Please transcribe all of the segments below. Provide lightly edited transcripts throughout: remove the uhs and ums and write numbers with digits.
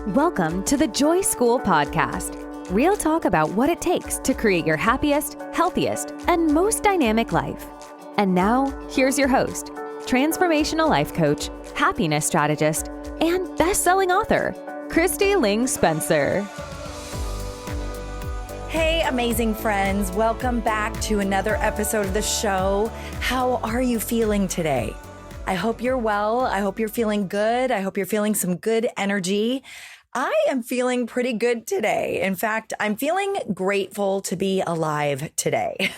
Welcome to the Joy School Podcast. Real talk about what it takes to create your happiest, healthiest, and most dynamic life. And now, here's your host, transformational life coach, happiness strategist, and best-selling author, Kristi Ling Spencer. Hey, amazing friends. Welcome back to another episode of the show. How are you feeling today? I hope you're well. I hope you're feeling good. I hope you're feeling some good energy. I am feeling pretty good today. In fact, I'm feeling grateful to be alive today.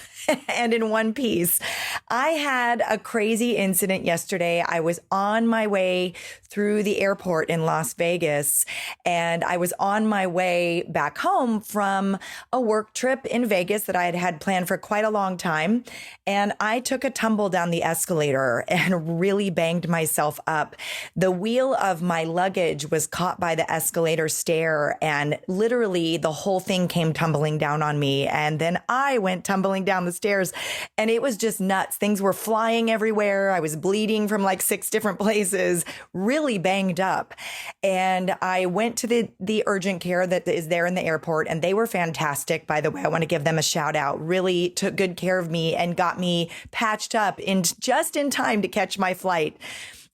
And in one piece, I had a crazy incident yesterday. I was on my way through the airport in Las Vegas, and I was on my way back home from a work trip in Vegas that I had planned for quite a long time. And I took a tumble down the escalator and really banged myself up. The wheel of my luggage was caught by the escalator stair, and literally the whole thing came tumbling down on me. And then I went tumbling down the stairs, and it was just nuts. Things were flying everywhere. I was bleeding from like 6 different places, really banged up. And I went to the urgent care that is there in the airport, and they were fantastic. By the way, I want to give them a shout out. Really took good care of me and got me patched up just in time to catch my flight.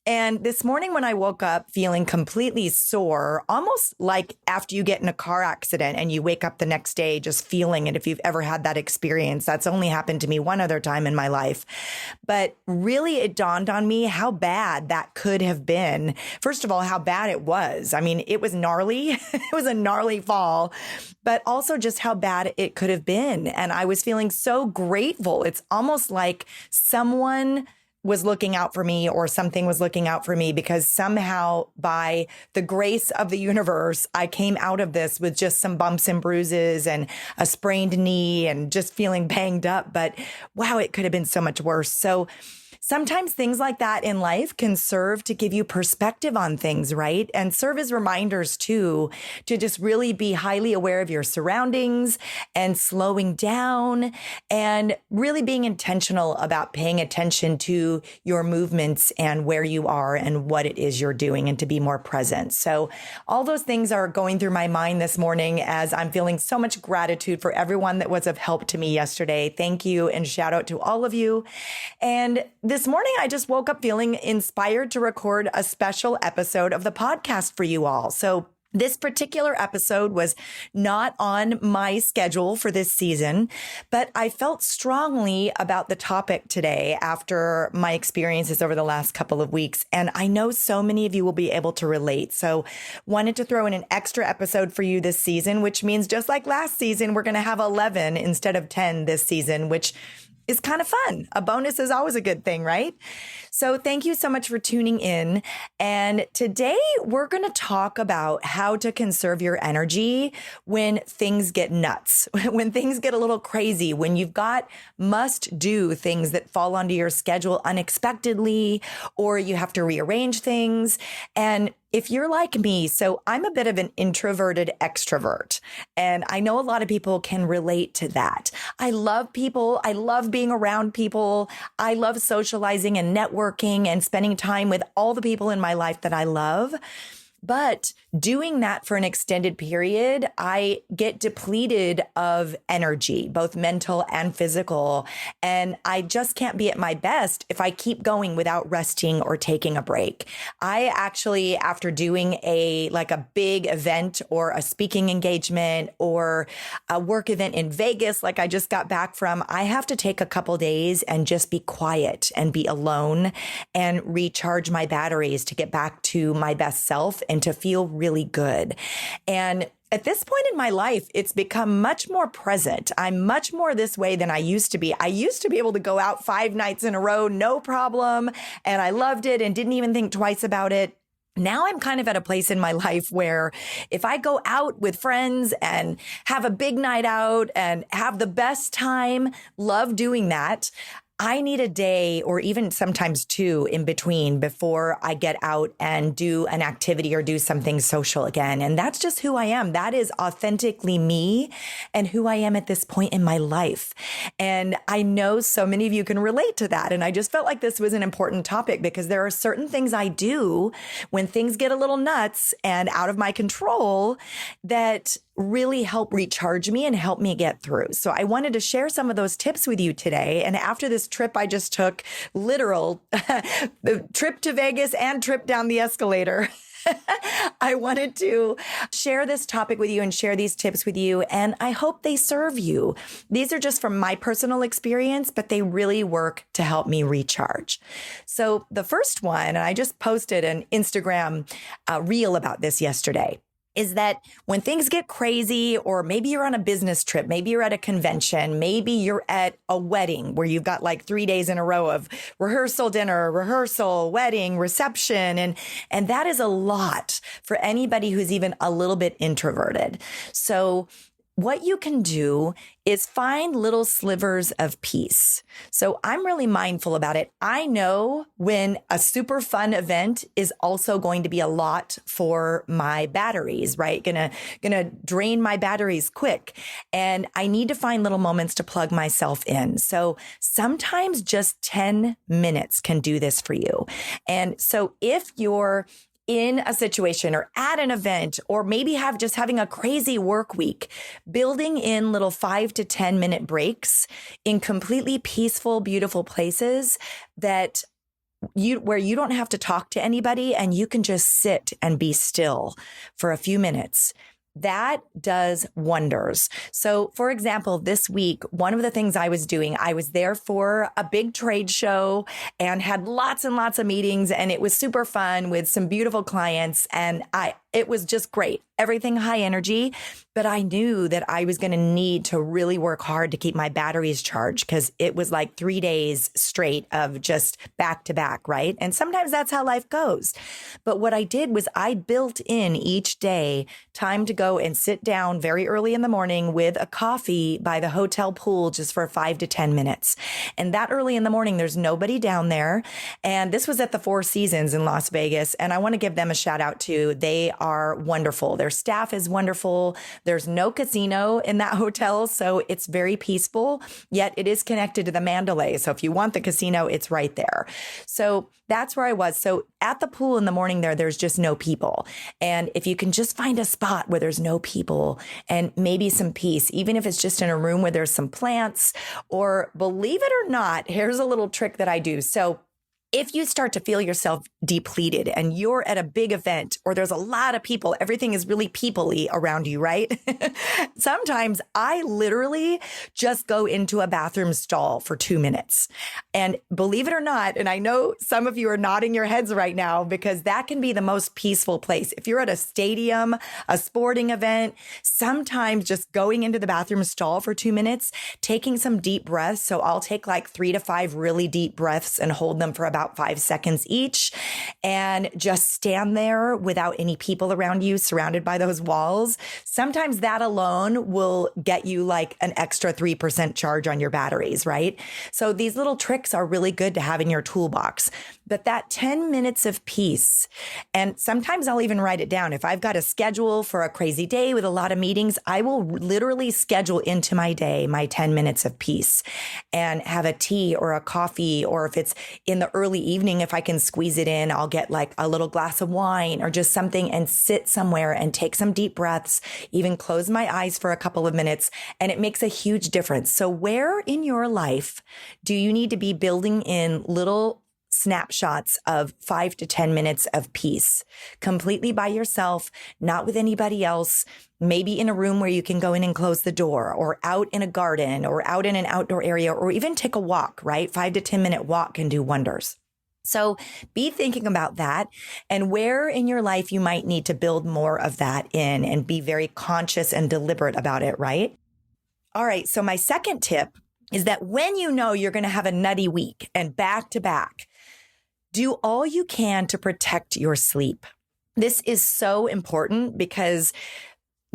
And this morning when I woke up feeling completely sore, almost like after you get in a car accident and you wake up the next day just feeling it, if you've ever had that experience, that's only happened to me one other time in my life. But really, it dawned on me how bad that could have been. First of all, how bad it was. I mean, it was gnarly. It was a gnarly fall, but also just how bad it could have been. And I was feeling so grateful. It's almost like someone was looking out for me or something was looking out for me, because somehow by the grace of the universe, I came out of this with just some bumps and bruises and a sprained knee and just feeling banged up. But wow, it could have been so much worse. So sometimes things like that in life can serve to give you perspective on things, right? And serve as reminders too, to just really be highly aware of your surroundings and slowing down and really being intentional about paying attention to your movements and where you are and what it is you're doing, and to be more present. So all those things are going through my mind this morning as I'm feeling so much gratitude for everyone that was of help to me yesterday. Thank you, and shout out to all of you. And this morning, I just woke up feeling inspired to record a special episode of the podcast for you all. So this particular episode was not on my schedule for this season, but I felt strongly about the topic today after my experiences over the last couple of weeks. And I know so many of you will be able to relate. So wanted to throw in an extra episode for you this season, which means just like last season, we're going to have 11 instead of 10 this season, which is kind of fun. A bonus is always a good thing, right? So thank you so much for tuning in. And today we're going to talk about how to conserve your energy when things get nuts, when things get a little crazy, when you've got must-do things that fall onto your schedule unexpectedly, or you have to rearrange things. And if you're like me, so I'm a bit of an introverted extrovert, and I know a lot of people can relate to that. I love people. I love being around people. I love socializing and networking and spending time with all the people in my life that I love. But doing that for an extended period, I get depleted of energy, both mental and physical. And I just can't be at my best if I keep going without resting or taking a break. I actually, after doing a big event or a speaking engagement or a work event in Vegas, like I just got back from, I have to take a couple days and just be quiet and be alone and recharge my batteries to get back to my best self and to feel really good. And at this point in my life, it's become much more present. I'm much more this way than I used to be. I used to be able to go out 5 nights in a row, no problem. And I loved it and didn't even think twice about it. Now I'm kind of at a place in my life where if I go out with friends and have a big night out and have the best time, love doing that, I need a day or even sometimes two in between before I get out and do an activity or do something social again. And that's just who I am. That is authentically me and who I am at this point in my life. And I know so many of you can relate to that. And I just felt like this was an important topic because there are certain things I do when things get a little nuts and out of my control that really help recharge me and help me get through. So I wanted to share some of those tips with you today. And after this trip I just took, literal the trip to Vegas and trip down the escalator, I wanted to share this topic with you and share these tips with you. And I hope they serve you. These are just from my personal experience, but they really work to help me recharge. So the first one, and I just posted an Instagram reel about this yesterday, is that when things get crazy, or maybe you're on a business trip, maybe you're at a convention, maybe you're at a wedding where you've got like 3 days in a row of rehearsal, dinner, rehearsal, wedding, reception. And that is a lot for anybody who's even a little bit introverted. So what you can do is find little slivers of peace. So I'm really mindful about it. I know when a super fun event is also going to be a lot for my batteries, right? Gonna drain my batteries quick. And I need to find little moments to plug myself in. So sometimes just 10 minutes can do this for you. And so if you're in a situation or at an event, or maybe having a crazy work week, building in little 5 to 10 minute breaks in completely peaceful, beautiful places where you don't have to talk to anybody and you can just sit and be still for a few minutes. That does wonders. So, for example, this week, one of the things I was doing, I was there for a big trade show and had lots and lots of meetings, and it was super fun with some beautiful clients, and it was just great. Everything high energy, but I knew that I was going to need to really work hard to keep my batteries charged because it was like 3 days straight of just back to back, right? And sometimes that's how life goes. But what I did was I built in each day time to go and sit down very early in the morning with a coffee by the hotel pool just for 5 to 10 minutes. And that early in the morning, there's nobody down there. And this was at the Four Seasons in Las Vegas. And I want to give them a shout out too. They are wonderful. Their staff is wonderful. There's no casino in that hotel, so it's very peaceful, yet it is connected to the Mandalay. So if you want the casino, it's right there. So that's where I was. So at the pool in the morning there's just no people. And if you can just find a spot where there's no people and maybe some peace, even if it's just in a room where there's some plants, or believe it or not, here's a little trick that I do. So if you start to feel yourself depleted and you're at a big event or there's a lot of people, everything is really people-y around you, right? Sometimes I literally just go into a bathroom stall for 2 minutes. And believe it or not, and I know some of you are nodding your heads right now because that can be the most peaceful place. If you're at a stadium, a sporting event, sometimes just going into the bathroom stall for 2 minutes, taking some deep breaths. So I'll take like 3 to 5 really deep breaths and hold them for about 5 seconds each, and just stand there without any people around you, surrounded by those walls. Sometimes that alone will get you like an extra 3% charge on your batteries, right? So these little tricks are really good to have in your toolbox. But that 10 minutes of peace, and sometimes I'll even write it down. If I've got a schedule for a crazy day with a lot of meetings, I will literally schedule into my day my 10 minutes of peace and have a tea or a coffee, or if it's in the early evening, if I can squeeze it in, I'll get like a little glass of wine or just something and sit somewhere and take some deep breaths, even close my eyes for a couple of minutes. And it makes a huge difference. So where in your life do you need to be building in little snapshots of 5 to 10 minutes of peace, completely by yourself, not with anybody else, maybe in a room where you can go in and close the door, or out in a garden, or out in an outdoor area, or even take a walk, right? 5 to 10 minute walk can do wonders. So be thinking about that and where in your life you might need to build more of that in, and be very conscious and deliberate about it, right? All right. So my second tip is that when you know you're going to have a nutty week and back to back, do all you can to protect your sleep. This is so important because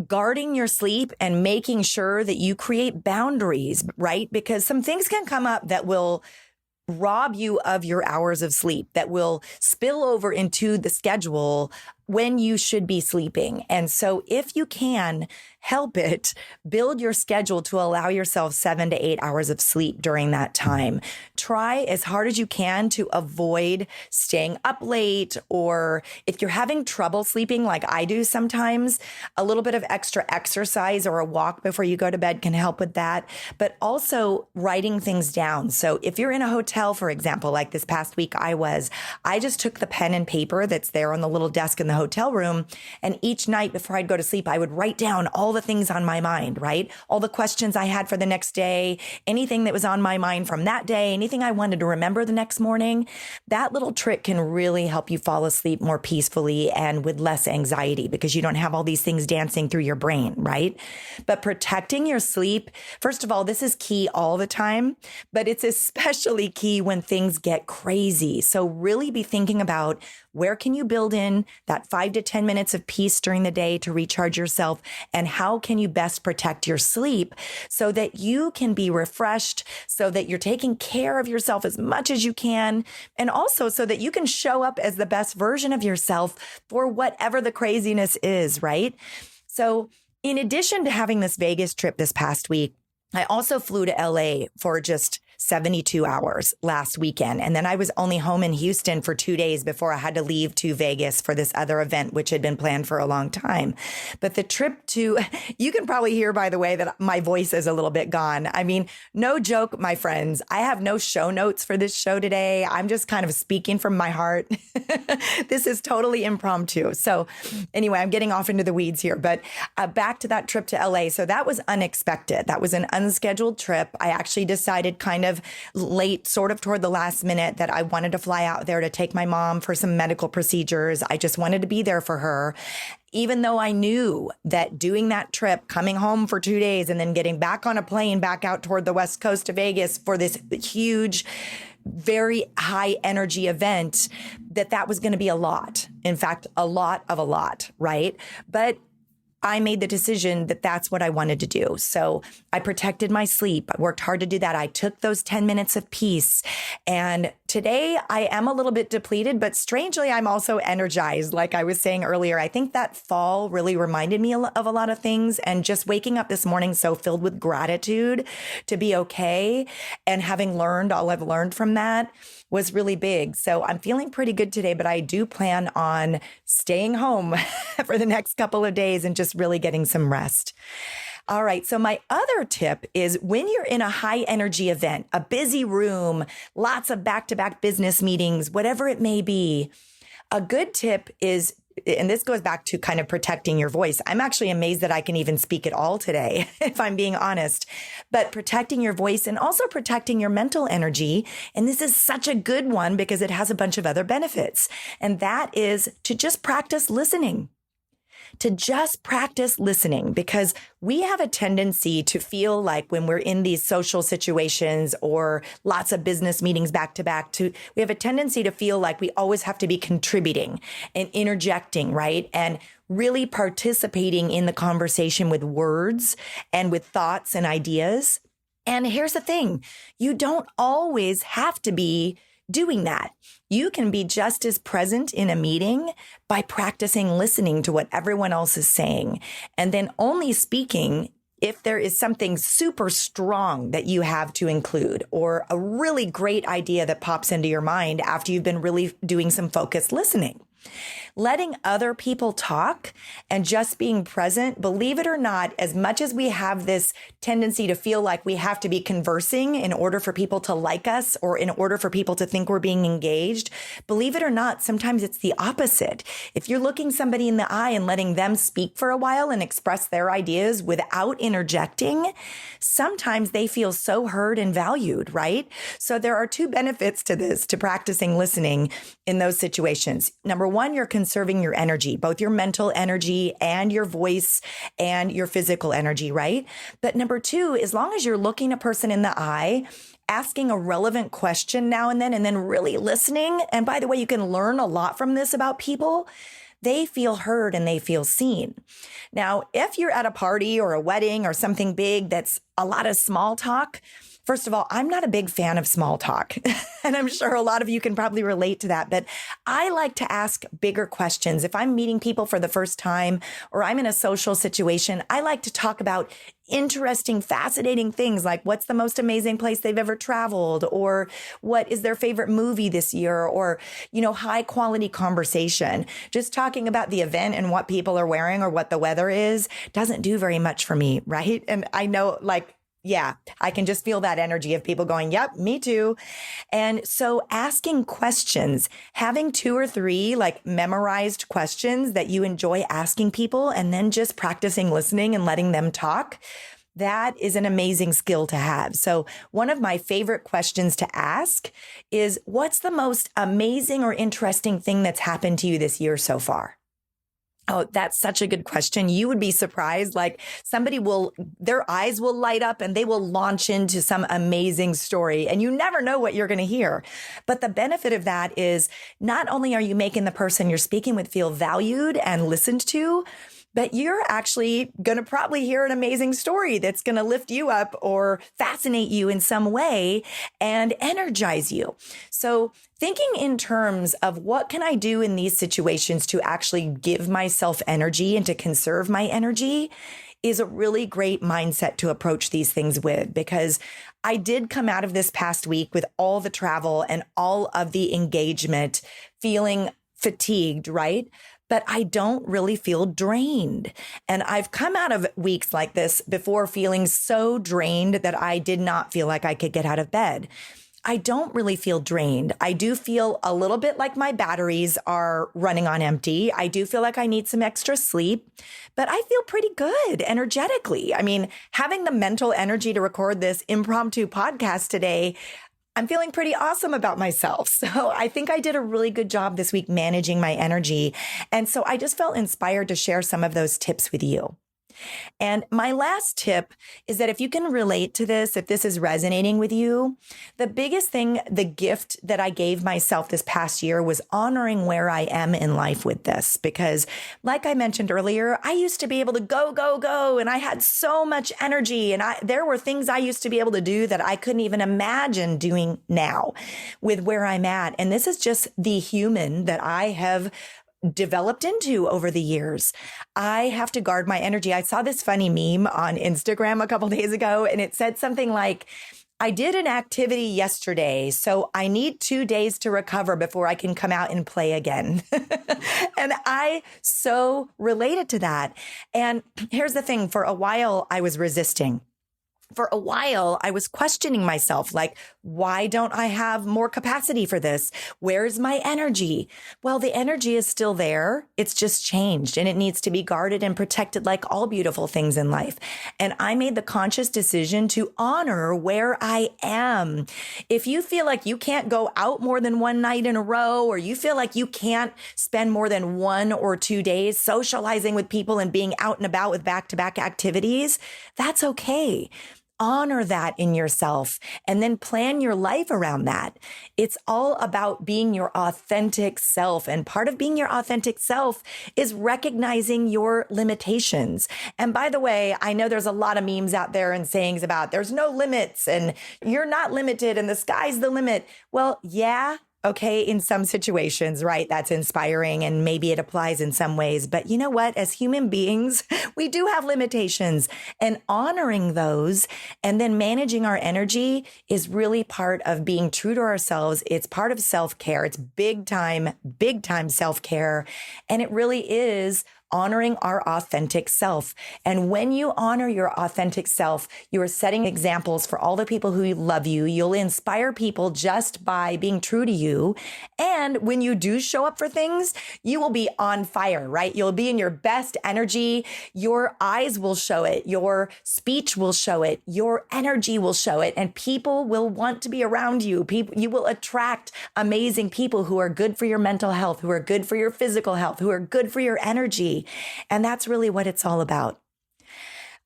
guarding your sleep and making sure that you create boundaries, right? Because some things can come up that will rob you of your hours of sleep, that will spill over into the schedule when you should be sleeping. And so if you can help it, build your schedule to allow yourself 7 to 8 hours of sleep during that time. Try as hard as you can to avoid staying up late, or if you're having trouble sleeping like I do sometimes, a little bit of extra exercise or a walk before you go to bed can help with that. But also writing things down. So if you're in a hotel, for example, like this past week I just took the pen and paper that's there on the little desk in the hotel room. And each night before I'd go to sleep, I would write down all the things on my mind, right? All the questions I had for the next day, anything that was on my mind from that day, anything I wanted to remember the next morning. That little trick can really help you fall asleep more peacefully and with less anxiety, because you don't have all these things dancing through your brain, right? But protecting your sleep, first of all, this is key all the time, but it's especially key when things get crazy. So really be thinking about, where can you build in that 5 to 10 minutes of peace during the day to recharge yourself? And how can you best protect your sleep so that you can be refreshed, so that you're taking care of yourself as much as you can, and also so that you can show up as the best version of yourself for whatever the craziness is, right? So in addition to having this Vegas trip this past week, I also flew to LA for just 72 hours last weekend. And then I was only home in Houston for 2 days before I had to leave to Vegas for this other event, which had been planned for a long time. But the trip to, you can probably hear, by the way, that my voice is a little bit gone. I mean, no joke, my friends. I have no show notes for this show today. I'm just kind of speaking from my heart. This is totally impromptu. So anyway, I'm getting off into the weeds here, but back to that trip to LA. So that was unexpected. That was an unscheduled trip. I actually decided kind of late, sort of toward the last minute, that I wanted to fly out there to take my mom for some medical procedures. I just wanted to be there for her, even though I knew that doing that trip, coming home for 2 days and then getting back on a plane back out toward the West Coast of Vegas for this huge, very high energy event, that was going to be a lot. In fact, a lot of a lot, right? But I made the decision that that's what I wanted to do. So I protected my sleep. I worked hard to do that. I took those 10 minutes of peace. And today I am a little bit depleted, but strangely, I'm also energized. Like I was saying earlier, I think that fall really reminded me of a lot of things. And just waking up this morning so filled with gratitude to be okay, and having learned all I've learned from that, was really big. So I'm feeling pretty good today, but I do plan on staying home for the next couple of days and just really getting some rest. All right. So my other tip is, when you're in a high energy event, a busy room, lots of back-to-back business meetings, whatever it may be, a good tip is, and this goes back to kind of protecting your voice. I'm actually amazed that I can even speak at all today, if I'm being honest. But protecting your voice and also protecting your mental energy. And this is such a good one because it has a bunch of other benefits. And that is to just practice listening. To just practice listening, because we have a tendency to feel like when we're in these social situations or lots of business meetings back to back, we have a tendency to feel like we always have to be contributing and interjecting, right? And really participating in the conversation with words and with thoughts and ideas. And here's the thing, you don't always have to be doing that. You can be just as present in a meeting by practicing listening to what everyone else is saying, and then only speaking if there is something super strong that you have to include, or a really great idea that pops into your mind after you've been really doing some focused listening. Letting other people talk and just being present, believe it or not, as much as we have this tendency to feel like we have to be conversing in order for people to like us or in order for people to think we're being engaged, believe it or not, sometimes it's the opposite. If you're looking somebody in the eye and letting them speak for a while and express their ideas without interjecting, sometimes they feel so heard and valued, right? So there are two benefits to this, to practicing listening in those situations. Number one, you're conserving your energy, both your mental energy and your voice and your physical energy, right? But number two, as long as you're looking a person in the eye, asking a relevant question now and then really listening. And by the way, you can learn a lot from this about people. They feel heard and they feel seen. Now, if you're at a party or a wedding or something big that's a lot of small talk, First of all, I'm not a big fan of small talk, and I'm sure a lot of you can probably relate to that, but I like to ask bigger questions. If I'm meeting people for the first time or I'm in a social situation, I like to talk about interesting, fascinating things like what's the most amazing place they've ever traveled, or what is their favorite movie this year, or, high quality conversation. Just talking about the event and what people are wearing or what the weather is doesn't do very much for me, right? And I know, yeah, I can just feel that energy of people going, yep, me too. And so asking questions, having 2 or 3 memorized questions that you enjoy asking people, and then just practicing listening and letting them talk, that is an amazing skill to have. So one of my favorite questions to ask is, what's the most amazing or interesting thing that's happened to you this year so far? Oh, that's such a good question. You would be surprised. Their eyes will light up and they will launch into some amazing story, and you never know what you're going to hear. But the benefit of that is not only are you making the person you're speaking with feel valued and listened to, but you're actually going to probably hear an amazing story that's going to lift you up or fascinate you in some way and energize you. So thinking in terms of what can I do in these situations to actually give myself energy and to conserve my energy is a really great mindset to approach these things with, because I did come out of this past week with all the travel and all of the engagement feeling fatigued, right? But I don't really feel drained. And I've come out of weeks like this before feeling so drained that I did not feel like I could get out of bed. I don't really feel drained. I do feel a little bit like my batteries are running on empty. I do feel like I need some extra sleep, but I feel pretty good energetically. I mean, having the mental energy to record this impromptu podcast today, I'm feeling pretty awesome about myself. So I think I did a really good job this week managing my energy. And so I just felt inspired to share some of those tips with you. And my last tip is that if you can relate to this, if this is resonating with you, the biggest thing, the gift that I gave myself this past year was honoring where I am in life with this. Because like I mentioned earlier, I used to be able to go, go, go. And I had so much energy. And there were things I used to be able to do that I couldn't even imagine doing now with where I'm at. And this is just the human that I have developed into over the years. I have to guard my energy. I saw this funny meme on Instagram a couple days ago, and it said something like, I did an activity yesterday, so I need 2 days to recover before I can come out and play again. And I so related to that. And here's the thing, for a while, I was resisting. For a while, I was questioning myself, like, why don't I have more capacity for this? Where's my energy? Well, the energy is still there. It's just changed, and it needs to be guarded and protected like all beautiful things in life. And I made the conscious decision to honor where I am. If you feel like you can't go out more than one night in a row, or you feel like you can't spend more than 1 or 2 days socializing with people and being out and about with back-to-back activities, that's okay. Honor that in yourself and then plan your life around that. It's all about being your authentic self. And part of being your authentic self is recognizing your limitations. And by the way, I know there's a lot of memes out there and sayings about there's no limits and you're not limited and the sky's the limit. Well, yeah. Okay, in some situations, right? That's inspiring and maybe it applies in some ways. But you know what? As human beings, we do have limitations, and honoring those and then managing our energy is really part of being true to ourselves. It's part of self-care. It's big time self-care. And it really is honoring our authentic self. And when you honor your authentic self, you are setting examples for all the people who love you. You'll inspire people just by being true to you. And when you do show up for things, you will be on fire, right? You'll be in your best energy. Your eyes will show it. Your speech will show it. Your energy will show it. And people will want to be around you. You will attract amazing people who are good for your mental health, who are good for your physical health, who are good for your energy. And that's really what it's all about.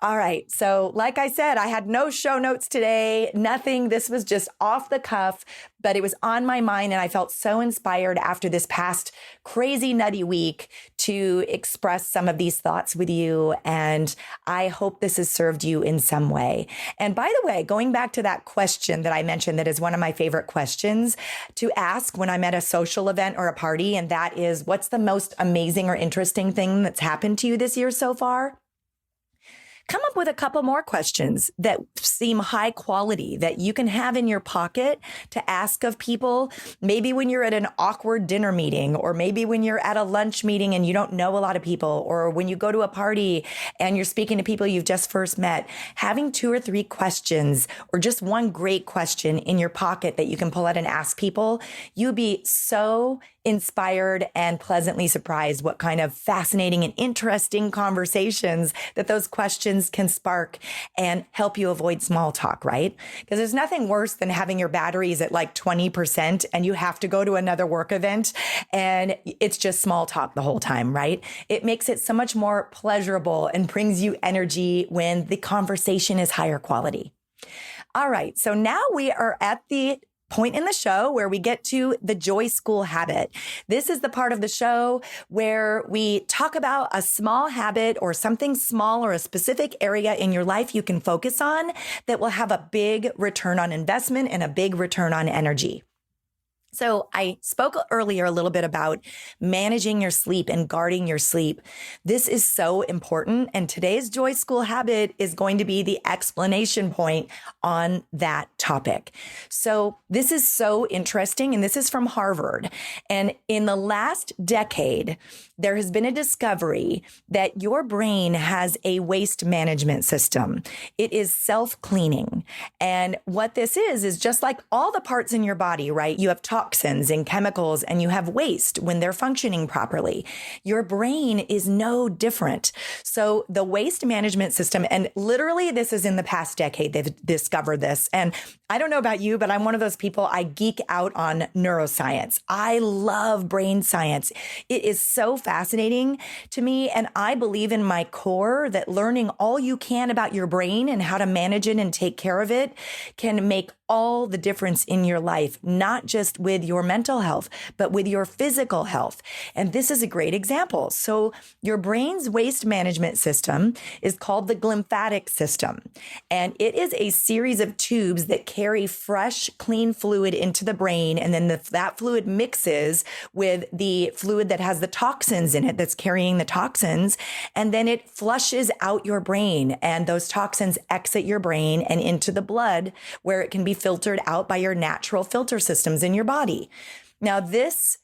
All right. So like I said, I had no show notes today, nothing. This was just off the cuff, but it was on my mind. And I felt so inspired after this past crazy nutty week to express some of these thoughts with you. And I hope this has served you in some way. And by the way, going back to that question that I mentioned, that is one of my favorite questions to ask when I'm at a social event or a party. And that is, what's the most amazing or interesting thing that's happened to you this year so far? Come up with a couple more questions that seem high quality that you can have in your pocket to ask of people. Maybe when you're at an awkward dinner meeting, or maybe when you're at a lunch meeting and you don't know a lot of people, or when you go to a party and you're speaking to people you've just first met, having 2 or 3 questions or just one great question in your pocket that you can pull out and ask people, you'd be so inspired and pleasantly surprised what kind of fascinating and interesting conversations that those questions can spark and help you avoid small talk, right? Because there's nothing worse than having your batteries at like 20% and you have to go to another work event and it's just small talk the whole time, right? It makes it so much more pleasurable and brings you energy when the conversation is higher quality. All right. So now we are at the point in the show where we get to the Joy School habit. This is the part of the show where we talk about a small habit or something small or a specific area in your life you can focus on that will have a big return on investment and a big return on energy. So I spoke earlier a little bit about managing your sleep and guarding your sleep. This is so important. And today's Joy School habit is going to be the explanation point on that topic. So this is so interesting. And this is from Harvard. And in the last decade, there has been a discovery that your brain has a waste management system. It is self-cleaning. And what this is just like all the parts in your body, right? You have toxins and chemicals and you have waste when they're functioning properly. Your brain is no different. So the waste management system, and literally this is in the past decade, they've discovered this. And I don't know about you, but I'm one of those people, I geek out on neuroscience. I love brain science. It is so fascinating to me. And I believe in my core that learning all you can about your brain and how to manage it and take care of it can make all the difference in your life, not just with your mental health, but with your physical health. And this is a great example. So your brain's waste management system is called the glymphatic system. And it is a series of tubes that carry fresh, clean fluid into the brain. And then that fluid mixes with the fluid that has the toxins in it that's carrying the toxins. And then it flushes out your brain. And those toxins exit your brain and into the blood where it can be filtered out by your natural filter systems in your body. Now, this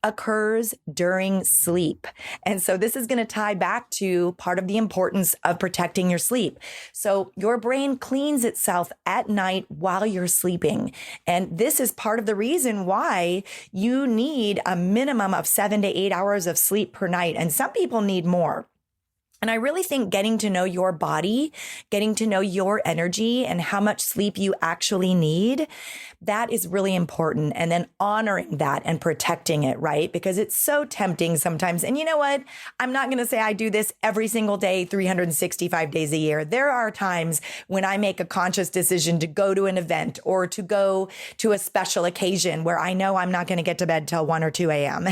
occurs during sleep. And so this is going to tie back to part of the importance of protecting your sleep. So your brain cleans itself at night while you're sleeping. And this is part of the reason why you need a minimum of 7 to 8 hours of sleep per night. And some people need more. And I really think getting to know your body, getting to know your energy and how much sleep you actually need, that is really important. And then honoring that and protecting it, right? Because it's so tempting sometimes. And you know what? I'm not going to say I do this every single day, 365 days a year. There are times when I make a conscious decision to go to an event or to go to a special occasion where I know I'm not going to get to bed till 1 or 2 a.m.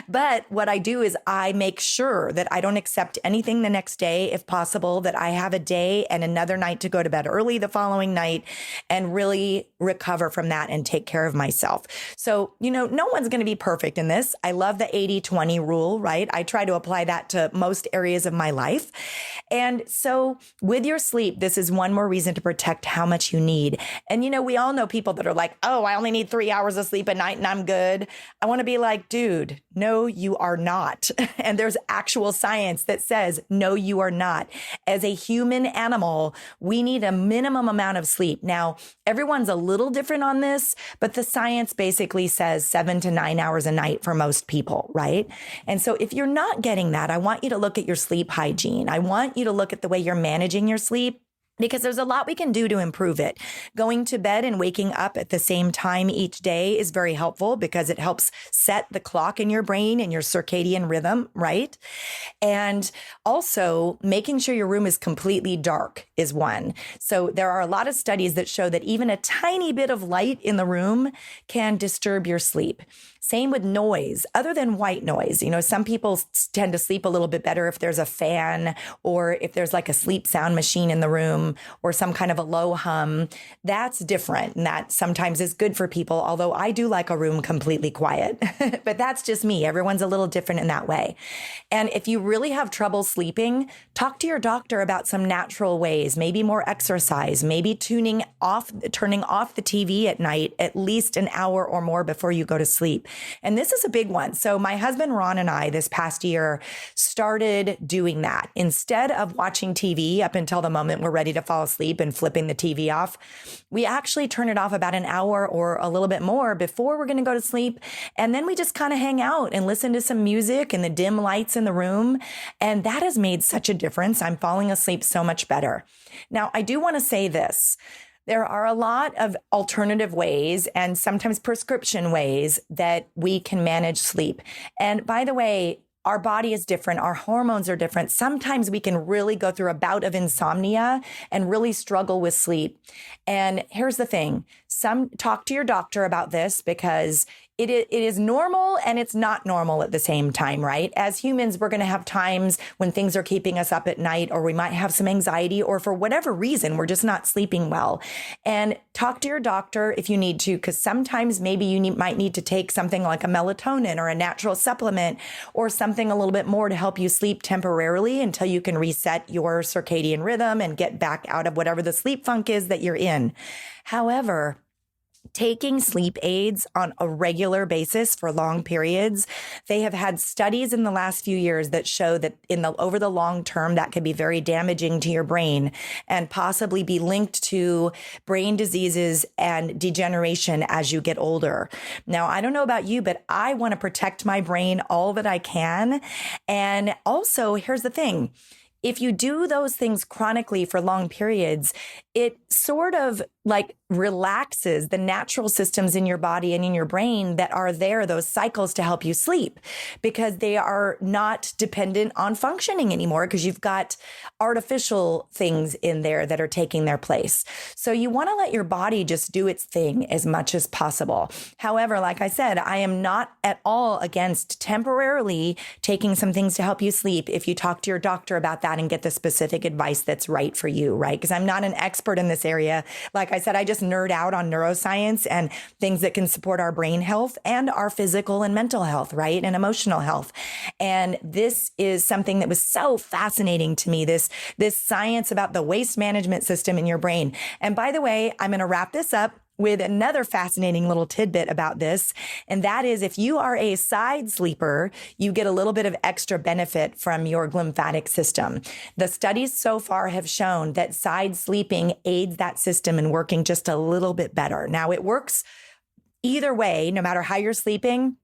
But what I do is I make sure that I don't accept anything the next day, if possible, that I have a day and another night to go to bed early the following night and really recover from that and take care of myself. So, no one's going to be perfect in this. I love the 80-20 rule, right? I try to apply that to most areas of my life. And so with your sleep, this is one more reason to protect how much you need. And, we all know people that are like, oh, I only need 3 hours of sleep a night and I'm good. I want to be like, dude, no, you are not. And there's actual science that says, no, you are not. As a human animal, we need a minimum amount of sleep. Now, everyone's a little different on this, but the science basically says 7 to 9 hours a night for most people, right? And so if you're not getting that, I want you to look at your sleep hygiene. I want you to look at the way you're managing your sleep. because there's a lot we can do to improve it. Going to bed and waking up at the same time each day is very helpful because it helps set the clock in your brain and your circadian rhythm, right? And also making sure your room is completely dark is one. So there are a lot of studies that show that even a tiny bit of light in the room can disturb your sleep. Same with noise, other than white noise. You know, some people tend to sleep a little bit better if there's a fan or if there's like a sleep sound machine in the room or some kind of a low hum. That's different. And that sometimes is good for people, although I do like a room completely quiet. But that's just me. Everyone's a little different in that way. And if you really have trouble sleeping, talk to your doctor about some natural ways, maybe more exercise, maybe turning off the TV at night at least an hour or more before you go to sleep. And this is a big one. So my husband, Ron, and I this past year started doing that. Instead of watching TV up until the moment we're ready to fall asleep and flipping the TV off, we actually turn it off about an hour or a little bit more before we're going to go to sleep. And then we just kind of hang out and listen to some music and the dim lights in the room. And that has made such a difference. I'm falling asleep so much better. Now, I do want to say this. There are a lot of alternative ways and sometimes prescription ways that we can manage sleep. And by the way, our body is different. Our hormones are different. Sometimes we can really go through a bout of insomnia and really struggle with sleep. And here's the thing. Talk to your doctor about this because it is normal and it's not normal at the same time, right? As humans, we're going to have times when things are keeping us up at night, or we might have some anxiety, or for whatever reason, we're just not sleeping well. And talk to your doctor if you need to, because sometimes maybe you might need to take something like a melatonin or a natural supplement or something a little bit more to help you sleep temporarily until you can reset your circadian rhythm and get back out of whatever the sleep funk is that you're in. However, taking sleep aids on a regular basis for long periods, they have had studies in the last few years that show that over the long term, that can be very damaging to your brain and possibly be linked to brain diseases and degeneration as you get older. Now, I don't know about you, but I want to protect my brain all that I can. And also, here's the thing. If you do those things chronically for long periods, it sort of like relaxes the natural systems in your body and in your brain that are there, those cycles to help you sleep, because they are not dependent on functioning anymore because you've got artificial things in there that are taking their place. So you want to let your body just do its thing as much as possible. However, like I said, I am not at all against temporarily taking some things to help you sleep if you talk to your doctor about that and get the specific advice that's right for you, right? Because I'm not an expert in this area. Like I said, I just nerd out on neuroscience and things that can support our brain health and our physical and mental health, right? And emotional health. And this is something that was so fascinating to me, this science about the waste management system in your brain. And by the way, I'm going to wrap this up with another fascinating little tidbit about this. And that is, if you are a side sleeper, you get a little bit of extra benefit from your glymphatic system. The studies so far have shown that side sleeping aids that system in working just a little bit better. Now, it works either way, no matter how you're sleeping.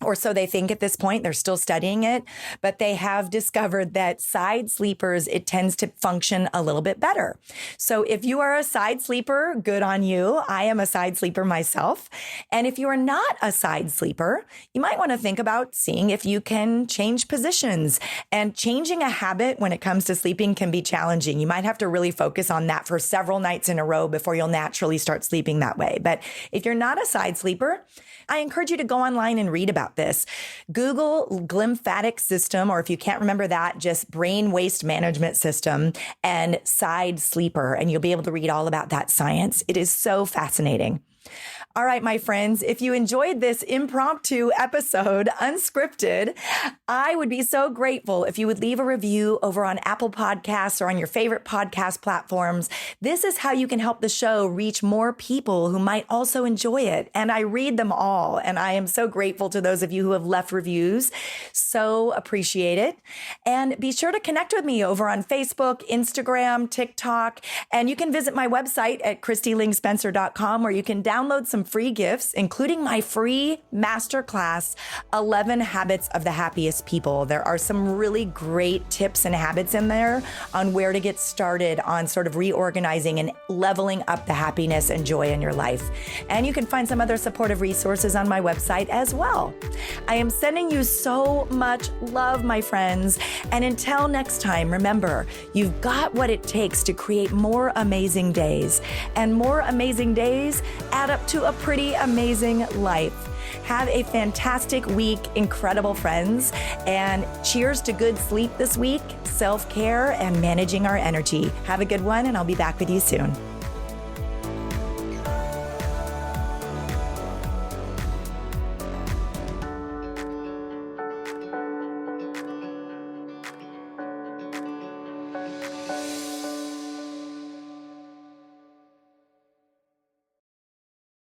Or so they think at this point. They're still studying it, but they have discovered that side sleepers, it tends to function a little bit better. So if you are a side sleeper, good on you. I am a side sleeper myself. And if you are not a side sleeper, you might want to think about seeing if you can change positions. And changing a habit when it comes to sleeping can be challenging. You might have to really focus on that for several nights in a row before you'll naturally start sleeping that way. But if you're not a side sleeper, I encourage you to go online and read about this. Google glymphatic system, or if you can't remember that, just brain waste management system and side sleeper, and you'll be able to read all about that science. It is so fascinating. All right, my friends, if you enjoyed this impromptu episode, unscripted, I would be so grateful if you would leave a review over on Apple Podcasts or on your favorite podcast platforms. This is how you can help the show reach more people who might also enjoy it. And I read them all. And I am so grateful to those of you who have left reviews. So appreciate it. And be sure to connect with me over on Facebook, Instagram, TikTok. And you can visit my website at kristilingspencer.com, where you can download some free gifts, including my free masterclass, 11 Habits of the Happiest People. There are some really great tips and habits in there on where to get started on sort of reorganizing and leveling up the happiness and joy in your life. And you can find some other supportive resources on my website as well. I am sending you so much love, my friends. And until next time, remember, you've got what it takes to create more amazing days. And more amazing days add up to a pretty amazing life. Have a fantastic week, incredible friends, and cheers to good sleep this week, self-care, and managing our energy. Have a good one, and I'll be back with you soon.